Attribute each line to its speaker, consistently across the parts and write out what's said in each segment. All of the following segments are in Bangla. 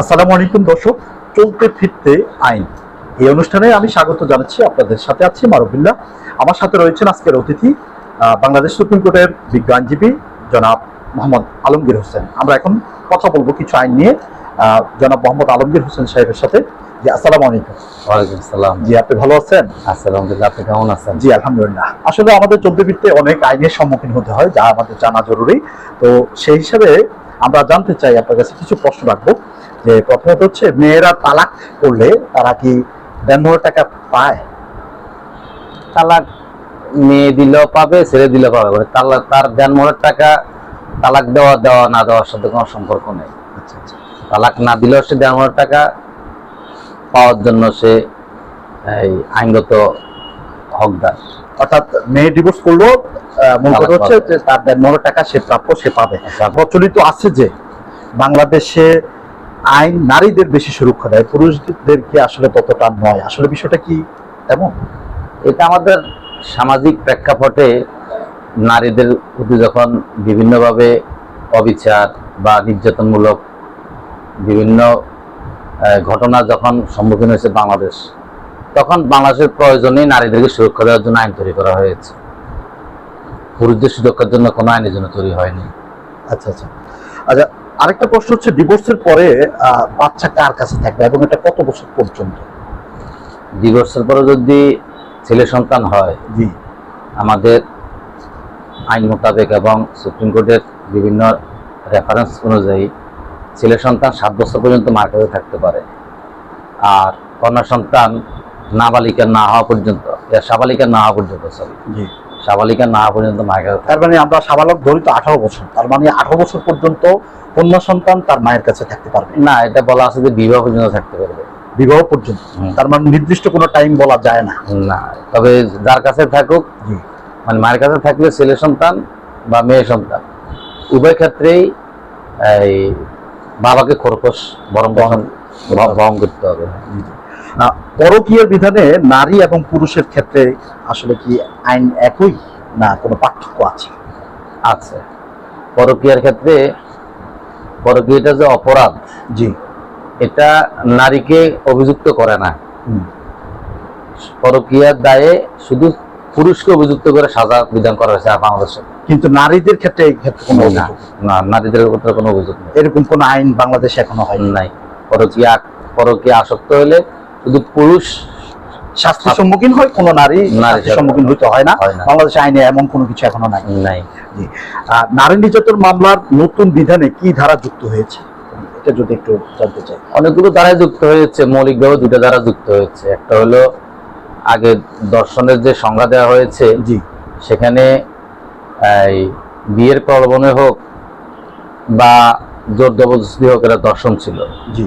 Speaker 1: আসসালামু আলাইকুম দর্শক, চলতে ফিরতে আইন এই অনুষ্ঠানে আমি স্বাগত জানাচ্ছি। আপনাদের সাথে আছি মারুফুল্লাহ। আমার সাথে রয়েছেন আজকের অতিথি বাংলাদেশ সুপ্রিম কোর্টের বিজ্ঞ আইনজীবী জনাব মোহাম্মদ আলমগীর হোসেন। আমরা এখন কথা বলবো কিছু আইন নিয়ে জনাব মোহাম্মদ আলমগীর হোসেন সাহেবের সাথে। জি, আসসালামু আলাইকুম।
Speaker 2: ওয়ালাইকুম আসসালাম।
Speaker 1: জি, আপনি ভালো আছেন?
Speaker 2: আলহামদুলিল্লাহ, আপনি কেমন আছেন?
Speaker 1: জি, আলহামদুলিল্লাহ। আসলে আমাদের চলতে ফিরতে অনেক আইনের সম্মুখীন হতে হয়, যা আমাদের জানা জরুরি। তো সেই হিসাবে আমরা জানতে চাই, আপনার কাছে কিছু প্রশ্ন রাখবো। যে প্রথমত হচ্ছে, মেয়েরা তালাক করলে তারা কি দেনমোহর টাকা পায়?
Speaker 2: তালাক মেয়ে দিলেও পাবে, ছেলে দিলেও পাবে। তালাক তার দেনমোহরের টাকা তালাক দেওয়া দেওয়া না দেওয়ার সাথে কোনো সম্পর্ক নেই।
Speaker 1: আচ্ছা আচ্ছা।
Speaker 2: তালাক না দিলেও সে দেনমোহরের টাকা পাওয়ার জন্য সে আইনগত হকদার।
Speaker 1: অর্থাৎ মেয়ে ডিভোর্স করলো, মূল কথা হচ্ছে যে তার দেনমোহরের টাকা সে প্রাপ্য, সে পাবে। প্রচলিত আছে যে বাংলাদেশে আইন নারীদের বেশি সুরক্ষা দেয়, পুরুষদেরকে আসলে ততটা নয়। আসলে বিষয়টা কি তেমন?
Speaker 2: এটা আমাদের সামাজিক প্রেক্ষাপটে নারীদের প্রতি যখন বিভিন্নভাবে অবিচার বা নির্যাতনমূলক বিভিন্ন ঘটনা যখন সম্মুখীন হয়েছে বাংলাদেশ, তখন বাংলাদেশের প্রয়োজনে নারীদেরকে সুরক্ষা দেওয়ার জন্য আইন তৈরি করা হয়েছে। পুরুষদের সুরক্ষার জন্য কোনো আইনের জন্য তৈরি হয়নি।
Speaker 1: আচ্ছা আচ্ছা আচ্ছা। আরেকটা প্রশ্ন হচ্ছে, ডিভোর্সের পরে বাচ্চা কার কাছে থাকবে এবং এটা কত বছর পর্যন্ত?
Speaker 2: ডিভোর্সের পরে যদি ছেলে সন্তান হয়,
Speaker 1: জি,
Speaker 2: আমাদের আইন মোতাবেক এবং সুপ্রিম কোর্টের বিভিন্ন রেফারেন্স অনুযায়ী ছেলে সন্তান 7 বছর পর্যন্ত মার কাছে থাকতে পারে। আর কন্যা সন্তান নাবালিকা না হওয়া পর্যন্ত, সাবালিকা না হওয়া পর্যন্ত,
Speaker 1: জি,
Speaker 2: সাবালিকা না হওয়া পর্যন্ত মায়ের কাছে।
Speaker 1: তার মানে আমরা সাবালক ধরি তো 18 বছর, তার মানে 18 বছর পর্যন্ত কন্যা সন্তান তার মায়ের কাছে থাকতে পারবে
Speaker 2: না, এটা বলা আছে যে বিবাহ পর্যন্ত থাকতে পারবে।
Speaker 1: বিবাহ পর্যন্ত? তার মানে নির্দিষ্ট কোনো টাইম বলা যায় না।
Speaker 2: না, তবে যার কাছে থাকুক,
Speaker 1: জি,
Speaker 2: মানে মায়ের কাছে থাকলে ছেলে সন্তান বা মেয়ে সন্তান উভয় ক্ষেত্রেই এই বাবাকে খরপোশ বহন করতে হবে।
Speaker 1: পরকীয়ার বিধানে নারী এবং পুরুষের ক্ষেত্রে আসলে কি আইন একই, না কোনো পার্থক্য আছে?
Speaker 2: আছে। পরকীয়ার ক্ষেত্রে পরকীয়াটা যে অপরাধ,
Speaker 1: জি,
Speaker 2: এটা নারীকে অভিযুক্ত করে না। পরকীয়ার দায়ে শুধু পুরুষকে অভিযুক্ত করে সাজা বিধান করা হয়েছে বাংলাদেশে,
Speaker 1: কিন্তু নারীদের ক্ষেত্রে এই ক্ষেত্রে কোনো
Speaker 2: না,
Speaker 1: অভিযোগ
Speaker 2: না, নারীদের ক্ষেত্রে কোনো অভিযোগ নেই।
Speaker 1: এরকম কোনো আইন বাংলাদেশে এখনো হয়নি।
Speaker 2: নাই। পরকীয়া আসক্ত হলে শুধু পুরুষ
Speaker 1: শাস্তির সম্মুখীন হয়, কোনো নারী শাস্তির সম্মুখীন হইতে হয় না। বাংলাদেশ আইনে এমন কোনো কিছু এখনো নাই। জি। নারী নির্যাতন মামলার নতুন বিধানে কি ধারা যুক্ত হয়েছে, এটা যদি একটু জানতে চাই।
Speaker 2: অনেকগুলো ধারায় যুক্ত হয়েছে, মৌলিকভাবে 2টা ধারা যুক্ত হয়েছে। একটা হলো আগে দর্শনের যে সংজ্ঞা দেওয়া হয়েছে,
Speaker 1: জি,
Speaker 2: সেখানে এই বিয়ের প্রলোভনে হোক বা জোর জবরদস্তি হোক, এটা দর্শন ছিল।
Speaker 1: জি,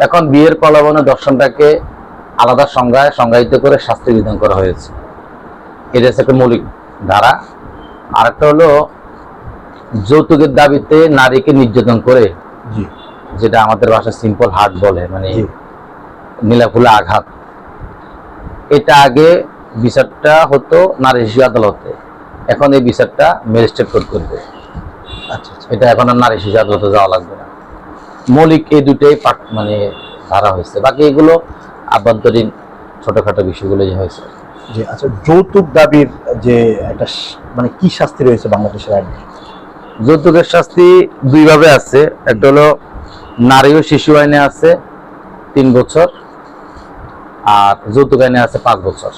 Speaker 2: এখন বিয়ের প্রলোভনে দর্শনটাকে আলাদা সংজ্ঞায় সংজ্ঞায়িত করে শাস্তি বিধান করা হয়েছে। এটা হচ্ছে একটা মৌলিক ধারা। আরেকটা হলো যৌতুকের দাবিতে নারীকে নির্যাতন করে,
Speaker 1: জি,
Speaker 2: যেটা আমাদের ভাষায় সিম্পল হার্ট বলে, মানে নীলাফুলে আঘাত। এটা আগে বিচারটা হতো নারী শিশু আদালতে, এখন এই বিচারটা ম্যাজিস্ট্রেট কোর্ট করবে।
Speaker 1: আচ্ছা আচ্ছা।
Speaker 2: এটা এখন আর নারী শিশু আদালতে যাওয়া লাগবে না। মৌলিক এই দুটোই মানে ধারা হয়েছে। বাকি এগুলো আভ্যন্তরীণ ছোটখাটো বিষয়গুলো যে হয়েছে।
Speaker 1: জি, আচ্ছা। যৌতুক দাবির যে একটা মানে কি শাস্তি রয়েছে বাংলাদেশের আইনে?
Speaker 2: যৌতুকের শাস্তি 2 ভাবে আছে। একটা হলো নারী ও শিশু আইনে আছে 3 বছর, আর যৌতুক আইনে আছে 5 বছর।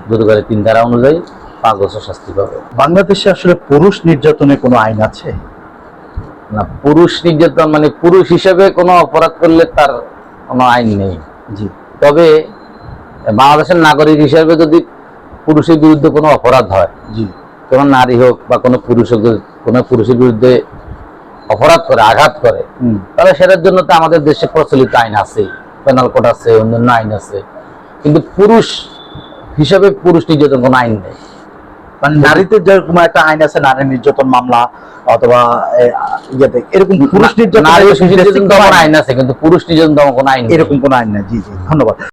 Speaker 2: যৌতুক আইনে 3 ধারা অনুযায়ী 5 বছর শাস্তি পাবে।
Speaker 1: বাংলাদেশে আসলে পুরুষ নির্যাতনের কোনো আইন আছে?
Speaker 2: না, পুরুষ নির্যাতন মানে পুরুষ হিসেবে কোনো অপরাধ করলে তার কোনো আইন নেই।
Speaker 1: জি,
Speaker 2: তবে বাংলাদেশের নাগরিক হিসেবে যদি পুরুষের বিরুদ্ধে কোনো অপরাধ হয়,
Speaker 1: জি,
Speaker 2: কোনো নারী হোক বা কোনো পুরুষ হোক, কোনো পুরুষের বিরুদ্ধে অপরাধ করে, আঘাত করে, তাহলে সেটার জন্য তো আমাদের দেশে প্রচলিত আইন আছে, পেনাল কোড আছে, অন্যান্য আইন আছে। কিন্তু পুরুষ হিসাবে পুরুষ নির্যাতন কোনো আইন নেই।
Speaker 1: মানে নারীদের যেরকম একটা আইন আছে, নারী নির্যাতন মামলা অথবা ইয়েতে, এরকম পুরুষ নির্যাতন
Speaker 2: আইন আছে, কিন্তু পুরুষ নির্যাতন কোনো আইন নেই।
Speaker 1: এরকম কোনো আইন নেই। জি জি, ধন্যবাদ।